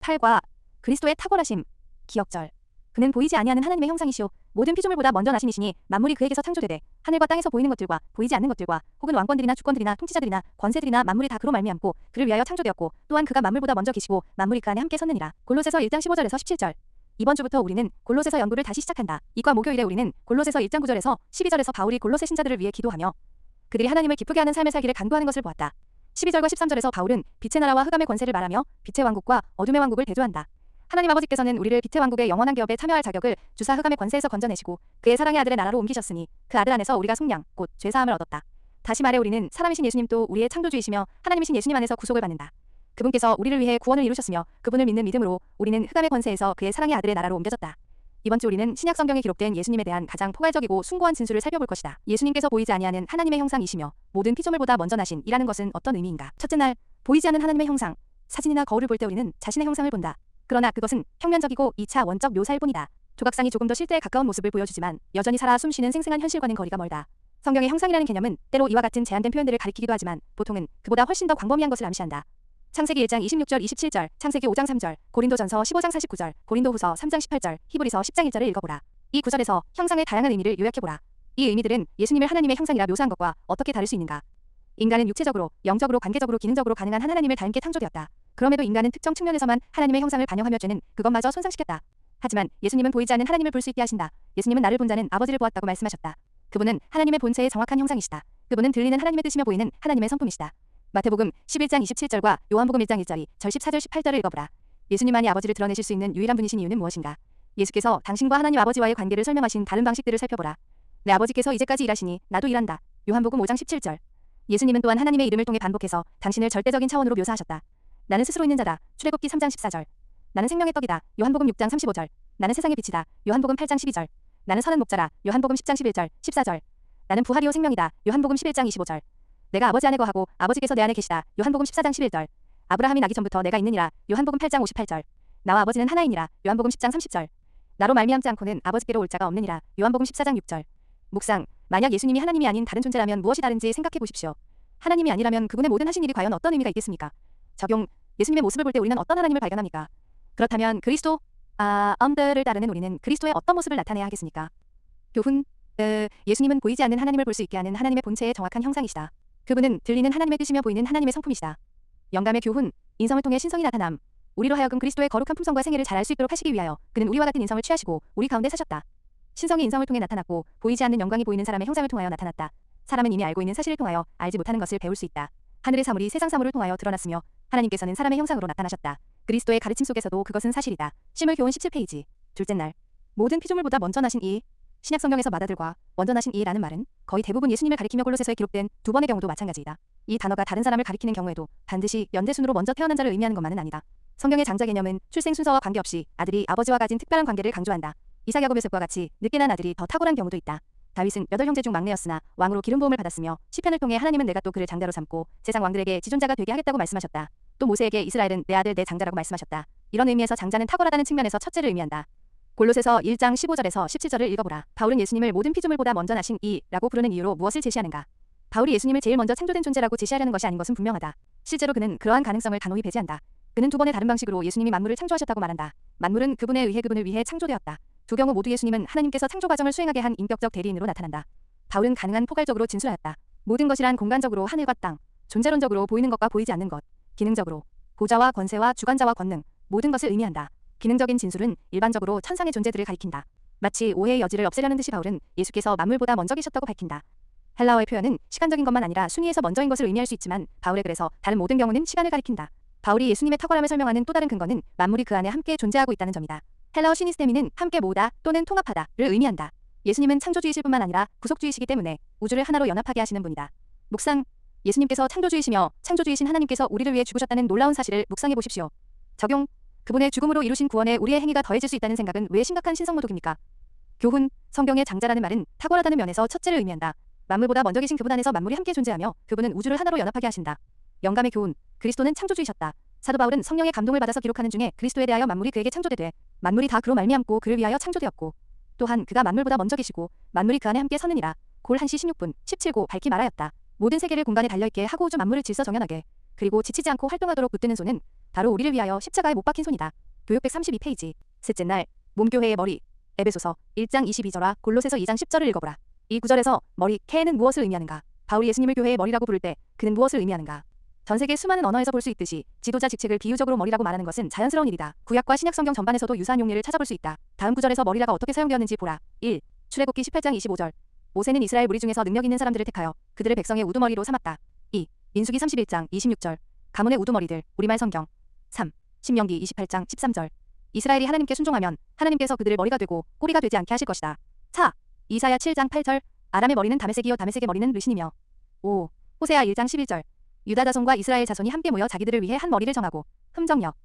8과 그리스도의 탁월하심. 기억절. 그는 보이지 아니하는 하나님의 형상이시오 모든 피조물보다 먼저 나신 이시니 만물이 그에게서 창조되되 하늘과 땅에서 보이는 것들과 보이지 않는 것들과 혹은 왕권들이나 주권들이나 통치자들이나 권세들이나 만물이 다 그로 말미암고 그를 위하여 창조되었고 또한 그가 만물보다 먼저 계시고 만물이 그 안에 함께 섰느니라. 골로새서 1장 15절에서 17절. 이번 주부터 우리는 골로새서 연구를 다시 시작한다. 이과 목요일에 우리는 골로새서 1장 9절에서 12절에서 바울이 골로새 신자들을 위해 기도하며 그들이 하나님을 기쁘게 하는 삶을 살기를 간구하는 것을 보았다. 12절과 13절에서 바울은 빛의 나라와 흑암의 권세를 말하며 빛의 왕국과 어둠의 왕국을 대조한다. 하나님 아버지께서는 우리를 빛의 왕국의 영원한 기업에 참여할 자격을 주사 흑암의 권세에서 건져내시고 그의 사랑의 아들의 나라로 옮기셨으니 그 아들 안에서 우리가 속량 곧 죄사함을 얻었다. 다시 말해 우리는 사람이신 예수님도 우리의 창조주이시며 하나님이신 예수님 안에서 구속을 받는다. 그분께서 우리를 위해 구원을 이루셨으며 그분을 믿는 믿음으로 우리는 흑암의 권세에서 그의 사랑의 아들의 나라로 옮겨졌다. 이번 주 우리는 신약 성경에 기록된 예수님에 대한 가장 포괄적이고 숭고한 진술을 살펴볼 것이다. 예수님께서 보이지 아니하는 하나님의 형상이시며 모든 피조물보다 먼저 나신 이라는 것은 어떤 의미인가? 첫째 날, 보이지 않는 하나님의 형상. 사진이나 거울을 볼 때 우리는 자신의 형상을 본다. 그러나 그것은 평면적이고 2차 원적 묘사일 뿐이다. 조각상이 조금 더 실제에 가까운 모습을 보여주지만 여전히 살아 숨쉬는 생생한 현실과는 거리가 멀다. 성경의 형상이라는 개념은 때로 이와 같은 제한된 표현들을 가리키기도 하지만 보통은 그보다 훨씬 더 광범위한 것을 암시한다. 창세기 1장 26절 27절, 창세기 5장 3절, 고린도전서 15장 49절, 고린도후서 3장 18절, 히브리서 10장 1절을 읽어보라. 이 구절에서 형상의 다양한 의미를 요약해보라. 이 의미들은 예수님을 하나님의 형상이라 묘사한 것과 어떻게 다를 수 있는가? 인간은 육체적으로, 영적으로, 관계적으로, 기능적으로 가능한 한 하나님을 닮게 창조되었다. 그럼에도 인간은 특정 측면에서만 하나님의 형상을 반영하며 죄는 그것마저 손상시켰다. 하지만 예수님은 보이지 않는 하나님을 볼 수 있게 하신다. 예수님은 나를 본 자는 아버지를 보았다고 말씀하셨다. 그분은 하나님의 본체의 정확한 형상이시다. 그분은 들리는 하나님의 뜻이며 보이는 하나님의 성품이시다. 마태복음 11장 27절과 요한복음 1장 1절, 절 14절 18절을 읽어보라. 예수님만이 아버지를 드러내실 수 있는 유일한 분이신 이유는 무엇인가? 예수께서 당신과 하나님 아버지와의 관계를 설명하신 다른 방식들을 살펴보라. 내 아버지께서 이제까지 일하시니 나도 일한다. 요한복음 5장 17절. 예수님은 또한 하나님의 이름을 통해 반복해서 당신을 절대적인 차원으로 묘사하셨다. 나는 스스로 있는 자다. 출애굽기 3장 14절. 나는 생명의 떡이다. 요한복음 6장 35절. 나는 세상의 빛이다. 요한복음 8장 12절. 나는 선한 목자라. 요한복음 10장 11절, 14절. 나는 부활이요 생명이다. 요한복음 11장 25절. 내가 아버지 안에 거하고 아버지께서 내 안에 계시다. 요한복음 14장 11절. 아브라함이 나기 전부터 내가 있느니라. 요한복음 8장 58절. 나와 아버지는 하나이니라. 요한복음 10장 30절. 나로 말미암지 않고는 아버지께로 올 자가 없느니라. 요한복음 14장 6절. 묵상. 만약 예수님이 하나님이 아닌 다른 존재라면 무엇이 다른지 생각해 보십시오. 하나님이 아니라면 그분의 모든 하신 일이 과연 어떤 의미가 있겠습니까? 적용. 예수님의 모습을 볼 때 우리는 어떤 하나님을 발견합니까? 그렇다면 그리스도, 를 따르는 우리는 그리스도의 어떤 모습을 나타내야 하겠습니까? 교훈. 예수님은 보이지 않는 하나님을 볼 수 있게 하는 하나님의 본체의 정확한 형상이시다. 그분은 들리는 하나님의 뜻이며 보이는 하나님의 성품이시다. 영감의 교훈. 인성을 통해 신성이 나타남. 우리로 하여금 그리스도의 거룩한 품성과 생애를 잘 알 수 있도록 하시기 위하여 그는 우리와 같은 인성을 취하시고 우리 가운데 사셨다. 신성이 인성을 통해 나타났고 보이지 않는 영광이 보이는 사람의 형상을 통하여 나타났다. 사람은 이미 알고 있는 사실을 통하여 알지 못하는 것을 배울 수 있다. 하늘의 사물이 세상 사물을 통하여 드러났으며 하나님께서는 사람의 형상으로 나타나셨다. 그리스도의 가르침 속에서도 그것은 사실이다. 실물 교훈 17페이지. 둘째 날. 모든 피조물보다 먼저 나신 이. 신약 성경에서 마다들과 먼저 나신 이라는 말은 거의 대부분 예수님을 가리키며 골로새서에 기록된 두 번의 경우도 마찬가지이다. 이 단어가 다른 사람을 가리키는 경우에도 반드시 연대순으로 먼저 태어난 자를 의미하는 것만은 아니다. 성경의 장자 개념은 출생 순서와 관계없이 아들이 아버지와 가진 특별한 관계를 강조한다. 이삭 야곱 요셉과 같이 늦게 난 아들이 더 탁월한 경우도 있다. 다윗은 8형제 중 막내였으나 왕으로 기름 부음을 받았으며 시편을 통해 하나님은 내가 또 그를 장자로 삼고 세상 왕들에게 지존자가 되게 하겠다고 말씀하셨다. 또 모세에게 이스라엘은 내 아들 내 장자라고 말씀하셨다. 이런 의미에서 장자는 탁월하다는 측면에서 첫째를 의미한다. 골로새서 1장 15절에서 17절을 읽어보라. 바울은 예수님을 모든 피조물보다 먼저 나신 이라고 부르는 이유로 무엇을 제시하는가? 바울이 예수님을 제일 먼저 창조된 존재라고 제시하려는 것이 아닌 것은 분명하다. 실제로 그는 그러한 가능성을 단호히 배제한다. 그는 두 번의 다른 방식으로 예수님이 만물을 창조하셨다고 말한다. 만물은 그분에 의해 그분을 위해 창조되었다. 두 경우 모두 예수님은 하나님께서 창조 과정을 수행하게 한 인격적 대리인으로 나타난다. 바울은 가능한 포괄적으로 진술하였다. 모든 것이란 공간적으로 하늘과 땅, 존재론적으로 보이는 것과 보이지 않는 것, 기능적으로 보좌와 권세와 주관자와 권능, 모든 것을 의미한다. 기능적인 진술은 일반적으로 천상의 존재들을 가리킨다. 마치 오해의 여지를 없애려는 듯이 바울은 예수께서 만물보다 먼저 계셨다고 밝힌다. 헬라어의 표현은 시간적인 것만 아니라 순위에서 먼저인 것을 의미할 수 있지만 바울의 글에서 다른 모든 경우는 시간을 가리킨다. 바울이 예수님의 탁월함을 설명하는 또 다른 근거는 만물이 그 안에 함께 존재하고 있다는 점이다. 헬라어 시니스테미는 함께 모으다 또는 통합하다를 의미한다. 예수님은 창조주이실 뿐만 아니라 구속주이시기 때문에 우주를 하나로 연합하게 하시는 분이다. 묵상. 예수님께서 창조주이시며 창조주이신 하나님께서 우리를 위해 죽으셨다는 놀라운 사실을 묵상해 보십시오. 적용. 그분의 죽음으로 이루신 구원에 우리의 행위가 더해질 수 있다는 생각은 왜 심각한 신성모독입니까? 교훈. 성경의 장자라는 말은 탁월하다는 면에서 첫째를 의미한다. 만물보다 먼저 계신 그분 안에서 만물이 함께 존재하며 그분은 우주를 하나로 연합하게 하신다. 영감의 교훈. 그리스도는 창조주이셨다. 사도 바울은 성령의 감동을 받아서 기록하는 중에 그리스도에 대하여 만물이 그에게 창조되되 만물이 다 그로 말미암고 그를 위하여 창조되었고 또한 그가 만물보다 먼저 계시고 만물이 그 안에 함께 서느니라. 골 1시 16분 17고 밝히 말하였다. 모든 세계를 공간에 달려있게 하고 우주 만물을 질서 정연하게 그리고 지치지 않고 활동하도록 붙드는 손은 바로 우리를 위하여 십자가에 못 박힌 손이다. 교육 132페이지. 셋째 날 몸교회의 머리. 에베소서 1장 22절과 골로새서 2장 10절을 읽어보라. 이 구절에서 머리, 케는 무엇을 의미하는가? 바울이 예수님을 교회의 머리라고 부를 때 그는 무엇을 의미하는가? 전 세계 수많은 언어에서 볼 수 있듯이 지도자 직책을 비유적으로 머리라고 말하는 것은 자연스러운 일이다. 구약과 신약 성경 전반에서도 유사한 용례를 찾아볼 수 있다. 다음 구절에서 머리라가 어떻게 사용되었는지 보라. 1. 출애굽기 18장 25절. 모세는 이스라엘 무리 중에서 능력 있는 사람들을 택하여 그들을 백성의 우두머리로 삼았다. 2. 민수기 31장 26절. 가문의 우두머리들. 우리말 성경. 3. 신명기 28장 13절. 이스라엘이 하나님께 순종하면 하나님께서 그들의 머리가 되고 꼬리가 되지 않게 하실 것이다. 4. 이사야 7장 8절. 아람의 머리는 다메섹이요 다메섹의 머리는 르신이며. 5. 호세아 1장 11절. 유다 자손과 이스라엘 자손이 함께 모여 자기들을 위해 한 머리를 정하고. 흠정력.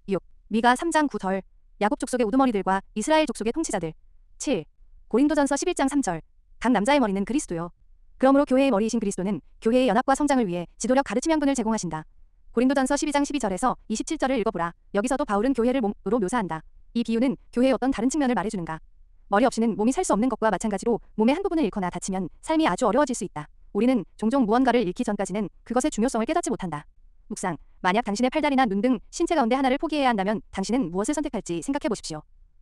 6. 미가 3장 9절. 야곱 족속의 우두머리들과 이스라엘 족속의 통치자들. 7. 고린도전서 11장 3절. 각 남자의 머리는 그리스도요. 그러므로 교회의 머리이신 그리스도는 교회의 연합과 성장을 위해 지도력 가르침 양분을 제공하신다. 고린도전서 12장 12절에서 27절을 읽어보라. 여기서도 바울은 교회를 몸으로 묘사한다. 이 비유는 교회의 어떤 다른 측면을 말해주는가? 머리 없이는 몸이 살 수 없는 것과 마찬가지로 몸의 한 부분을 잃거나 다치면 삶이 아주 어려워질 수 있다. 우리는 종종 무언가를 잃기 전까지는 그것의 중요성을 깨닫지 못한다. 묵상. 만약 당신의 팔다리나 눈 등 신체 가운데 하나를 포기해야 한다면 당신은 무엇을 선택할지 생각해 보십시오.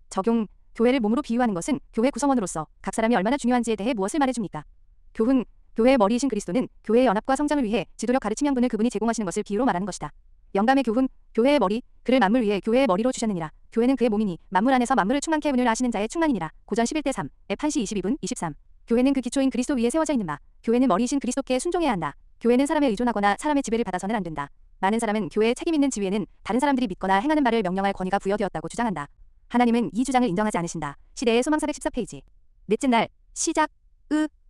적용. 교회를 몸으로 비유하는 것은 교회 구성원으로서 각 사람이 얼마나 중요한지에 대해 무엇을 말해줍니까? 교훈. 교회의 머리이신 그리스도는 교회의 연합과 성장을 위해 지도력 가르침 양분을 그분이 제공하시는 것을 비유로 말하는 것이다. 영감의 교훈. 교회의 머리. 그를 만물 위에 교회의 머리로 주셨느니라. 교회는 그의 몸이니 만물 안에서 만물을 충만케 운을 하시는 자의 충만이니라. 고전 11대 3. 앱 1시 22분 23. 교회는 그 기초인 그리스도 위에 세워져 있는 바. 교회는 머리이신 그리스도께 순종해야 한다. 교회는 사람에 의존하거나 사람의 지배를 받아서는 안 된다. 많은 사람은 교회에 책임 있는 지위에는 다른 사람들이 믿거나 행하는 바를 명령할 권위가 부여되었다고 주장한다. 하나님은 이 주장을 인정하지 않으신다. 시대의 소망 414페이지. 넷째 날 시작.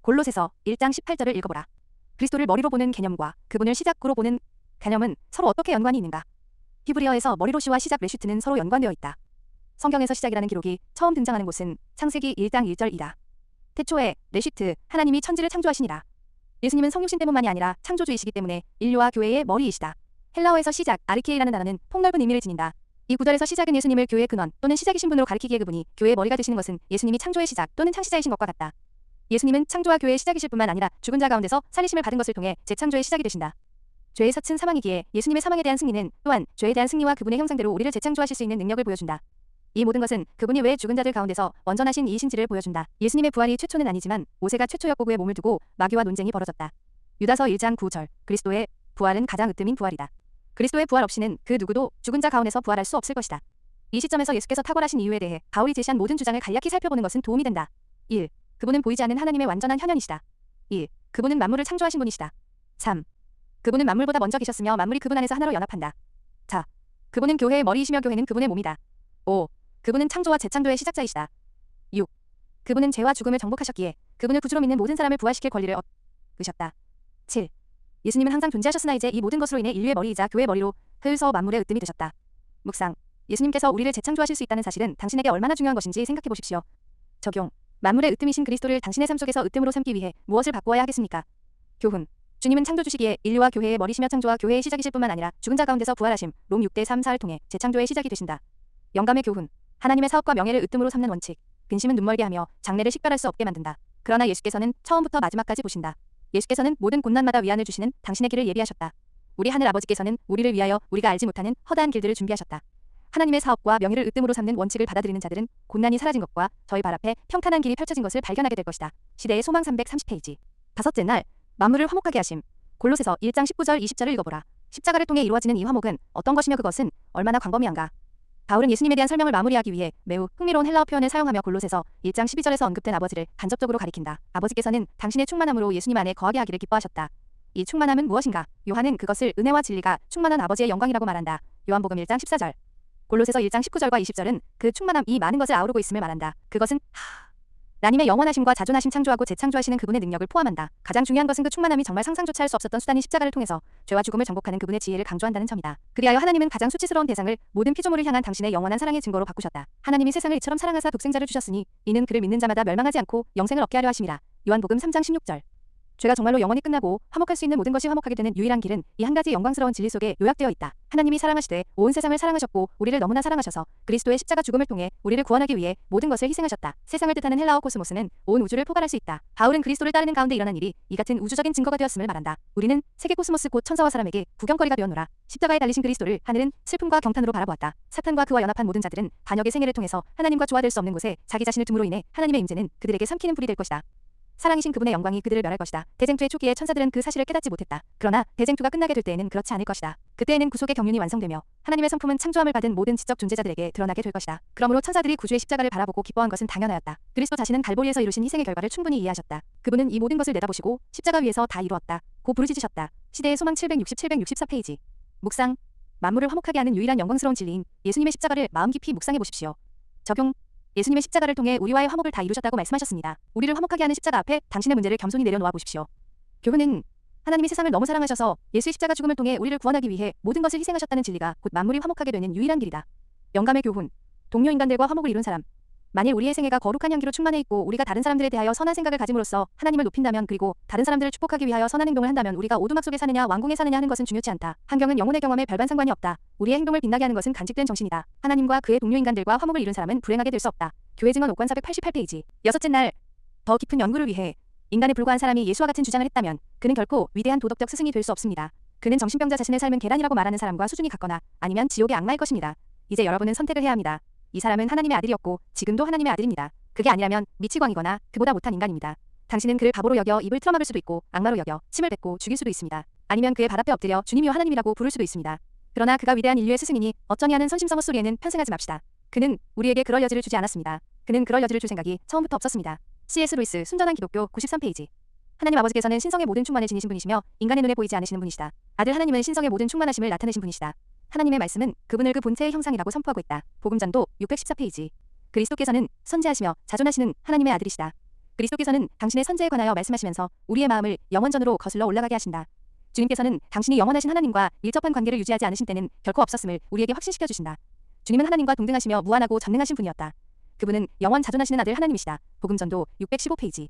골로새서 1장 18절을 읽어보라. 그리스도를 머리로 보는 개념과 그분을 시작으로 보는 개념은 서로 어떻게 연관이 있는가? 히브리어에서 머리로 시와 시작 레슈트는 서로 연관되어 있다. 성경에서 시작이라는 기록이 처음 등장하는 곳은 창세기 1장 1절이다. 태초에 레슈트, 하나님이 천지를 창조하시니라. 예수님은 성육신 때문만이 아니라 창조주이시기 때문에 인류와 교회의 머리이시다. 헬라어에서 시작, 아르케이라는 단어는 폭넓은 의미를 지닌다. 이 구절에서 시작은 예수님을 교회의 근원 또는 시작이신 분으로 가리키기에 그분이 교회의 머리가 되시는 것은 예수님이 창조의 시작 또는 창시자이신 것과 같다. 예수님은 창조와 교회의 시작이실 뿐만 아니라 죽은 자 가운데서 살리심을 받은 것을 통해 재창조의 시작이 되신다. 죄의 삭은 사망이기에 예수님의 사망에 대한 승리는 또한 죄에 대한 승리와 그분의 형상대로 우리를 재창조하실 수 있는 능력을 보여준다. 이 모든 것은 그분이 왜 죽은 자들 가운데서 완전하신 이이신지를 보여준다. 예수님의 부활이 최초는 아니지만 모세가 최초였고 그의 몸을 두고 마귀와 논쟁이 벌어졌다. 유다서 1장 9절. 그리스도의 부활은 가장 으뜸인 부활이다. 그리스도의 부활 없이는 그 누구도 죽은 자 가운데서 부활할 수 없을 것이다. 이 시점에서 예수께서 탁월하신 이유에 대해 바울이 제시한 모든 주장을 간략히 살펴보는 것은 도움이 된다. 1. 그분은 보이지 않는 하나님의 완전한 현현이시다. 2. 그분은 만물을 창조하신 분이시다. 3. 그분은 만물보다 먼저 계셨으며 만물이 그분 안에서 하나로 연합한다. 4. 그분은 교회의 머리이시며 교회는 그분의 몸이다. 5. 그분은 창조와 재창조의 시작자이시다. 6. 그분은 죄와 죽음을 정복하셨기에 그분을 구주로 믿는 모든 사람을 부활시킬 권리를 얻으셨다. 7. 예수님은 항상 존재하셨으나 이제 이 모든 것으로 인해 인류의 머리이자 교회의 머리로 흙에서 만물의 으뜸이 되셨다. 묵상. 예수님께서 우리를 재창조하실 수 있다는 사실은 당신에게 얼마나 중요한 것인지 생각해 보십시오. 적용. 만물의 으뜸이신 그리스도를 당신의 삶 속에서 으뜸으로 삼기 위해 무엇을 바꾸어야 하겠습니까? 교훈. 주님은 창조주시기에 인류와 교회의 머리시며 창조와 교회의 시작이실 뿐만 아니라 죽은 자 가운데서 부활하심 롬 6대 3, 4를 통해 재창조의 시작이 되신다. 영감의 교훈. 하나님의 사업과 명예를 으뜸으로 삼는 원칙. 근심은 눈멀게 하며 장래를 식별할 수 없게 만든다. 그러나 예수께서는 처음부터 마지막까지 보신다. 예수께서는 모든 고난마다 위안을 주시는 당신의 길을 예비하셨다. 우리 하늘 아버지께서는 우리를 위하여 우리가 알지 못하는 허다한 길들을 준비하셨다. 하나님의 사업과 명예를 으뜸으로 삼는 원칙을 받아들이는 자들은 고난이 사라진 것과 저희 발 앞에 평탄한 길이 펼쳐진 것을 발견하게 될 것이다. 시대의 소망 330페이지. 다섯째 날 만물을 화목하게 하심. 골로새서 1장 19절 20절을 읽어보라. 십자가를 통해 이루어지는 이 화목은 어떤 것이며 그것은 얼마나 광범위한가. 바울은 예수님에 대한 설명을 마무리하기 위해 매우 흥미로운 헬라어 표현을 사용하며 골로새서 1장 12절에서 언급된 아버지를 간접적으로 가리킨다. 아버지께서는 당신의 충만함으로 예수님 안에 거하게 하기를 기뻐하셨다. 이 충만함은 무엇인가? 요한은 그것을 은혜와 진리가 충만한 아버지의 영광이라고 말한다. 요한복음 1장 14절. 골로새서 1장 19절과 20절은 그 충만함 이 많은 것을 아우르고 있음을 말한다. 그것은 하나님의 영원하심과 자존하심 창조하고 재창조하시는 그분의 능력을 포함한다. 가장 중요한 것은 그 충만함이 정말 상상조차 할 수 없었던 수단인 십자가를 통해서 죄와 죽음을 정복하는 그분의 지혜를 강조한다는 점이다. 그리하여 하나님은 가장 수치스러운 대상을 모든 피조물을 향한 당신의 영원한 사랑의 증거로 바꾸셨다. 하나님이 세상을 이처럼 사랑하사 독생자를 주셨으니 이는 그를 믿는 자마다 멸망하지 않고 영생을 얻게 하려 하심이라. 요한복음 3장 16절. 죄가 정말로 영원히 끝나고 화목할 수 있는 모든 것이 화목하게 되는 유일한 길은 이 한 가지 영광스러운 진리 속에 요약되어 있다. 하나님이 사랑하시되 온 세상을 사랑하셨고 우리를 너무나 사랑하셔서 그리스도의 십자가 죽음을 통해 우리를 구원하기 위해 모든 것을 희생하셨다. 세상을 뜻하는 헬라어 코스모스는 온 우주를 포괄할 수 있다. 바울은 그리스도를 따르는 가운데 일어난 일이 이 같은 우주적인 증거가 되었음을 말한다. 우리는 세계 코스모스 곧 천사와 사람에게 구경거리가 되었노라. 십자가에 달리신 그리스도를 하늘은 슬픔과 경탄으로 바라보았다. 사탄과 그와 연합한 모든 자들은 반역의 생애를 통해서 하나님과 조화될 수 없는 곳에 자기 자신을 둠으로 인해 하나님의 임재는 그들에게 삼키는 불이 될 것이다. 사랑이신 그분의 영광이 그들을 멸할 것이다. 대쟁투의 초기에 천사들은 그 사실을 깨닫지 못했다. 그러나 대쟁투가 끝나게 될 때에는 그렇지 않을 것이다. 그때에는 구속의 경륜이 완성되며 하나님의 성품은 창조함을 받은 모든 지적 존재자들에게 드러나게 될 것이다. 그러므로 천사들이 구주의 십자가를 바라보고 기뻐한 것은 당연하였다. 그리스도 자신은 갈보리에서 이루신 희생의 결과를 충분히 이해하셨다. 그분은 이 모든 것을 내다보시고 십자가 위에서 다 이루었다. 고 부르짖으셨다. 시대의 소망 764페이지. 묵상. 만물을 화목하게 하는 유일한 영광스러운 진리인 예수님의 십자가를 마음 깊이 묵상해 보십시오. 적용. 예수님의 십자가를 통해 우리와의 화목을 다 이루셨다고 말씀하셨습니다. 우리를 화목하게 하는 십자가 앞에 당신의 문제를 겸손히 내려놓아 보십시오. 교훈은 하나님이 세상을 너무 사랑하셔서 예수의 십자가 죽음을 통해 우리를 구원하기 위해 모든 것을 희생하셨다는 진리가 곧 만물이 화목하게 되는 유일한 길이다. 영감의 교훈. 동료 인간들과 화목을 이룬 사람. 만일 우리의 생애가 거룩한 향기로 충만해 있고 우리가 다른 사람들에 대하여 선한 생각을 가짐으로써 하나님을 높인다면 그리고 다른 사람들을 축복하기 위하여 선한 행동을 한다면 우리가 오두막 속에 사느냐 왕궁에 사느냐 하는 것은 중요치 않다. 환경은 영혼의 경험에 별반 상관이 없다. 우리의 행동을 빛나게 하는 것은 간직된 정신이다. 하나님과 그의 동료 인간들과 화목을 이룬 사람은 불행하게 될 수 없다. 교회 증언 5권 488페이지. 여섯째 날. 더 깊은 연구를 위해 인간에 불과한 사람이 예수와 같은 주장을 했다면 그는 결코 위대한 도덕적 스승이 될 수 없습니다. 그는 정신병자 자신의 삶은 계란이라고 말하는 사람과 수준이 같거나 아니면 지옥의 악마일 것입니다. 이제 여러분은 선택을 해야 합니다. 이 사람은 하나님의 아들이었고 지금도 하나님의 아들입니다. 그게 아니라면 미치광이거나 그보다 못한 인간입니다. 당신은 그를 바보로 여겨 입을 틀어막을 수도 있고 악마로 여겨 침을 뱉고 죽일 수도 있습니다. 아니면 그의 발 앞에 엎드려 주님이여 하나님이라고 부를 수도 있습니다. 그러나 그가 위대한 인류의 스승이니 어쩌니 하는 선심성 헛소리에는 편승하지 맙시다. 그는 우리에게 그럴 여지를 주지 않았습니다. 그는 그럴 여지를 줄 생각이 처음부터 없었습니다. C.S. 루이스 순전한 기독교 93페이지. 하나님 아버지께서는 신성의 모든 충만을 지니신 분이시며 인간의 눈에 보이지 않으시는 분이시다. 아들 하나님은 신성의 모든 충만하심을 나타내신 분이시다. 하나님의 말씀은 그분을 그 본체의 형상이라고 선포하고 있다. 복음전도 614페이지. 그리스도께서는 선지하시며 자존하시는 하나님의 아들이시다. 그리스도께서는 당신의 선지에 관하여 말씀하시면서 우리의 마음을 영원전으로 거슬러 올라가게 하신다. 주님께서는 당신이 영원하신 하나님과 밀접한 관계를 유지하지 않으신 때는 결코 없었음을 우리에게 확신시켜 주신다. 주님은 하나님과 동등하시며 무한하고 전능하신 분이었다. 그분은 영원 자존하시는 아들 하나님이시다. 복음전도 615페이지.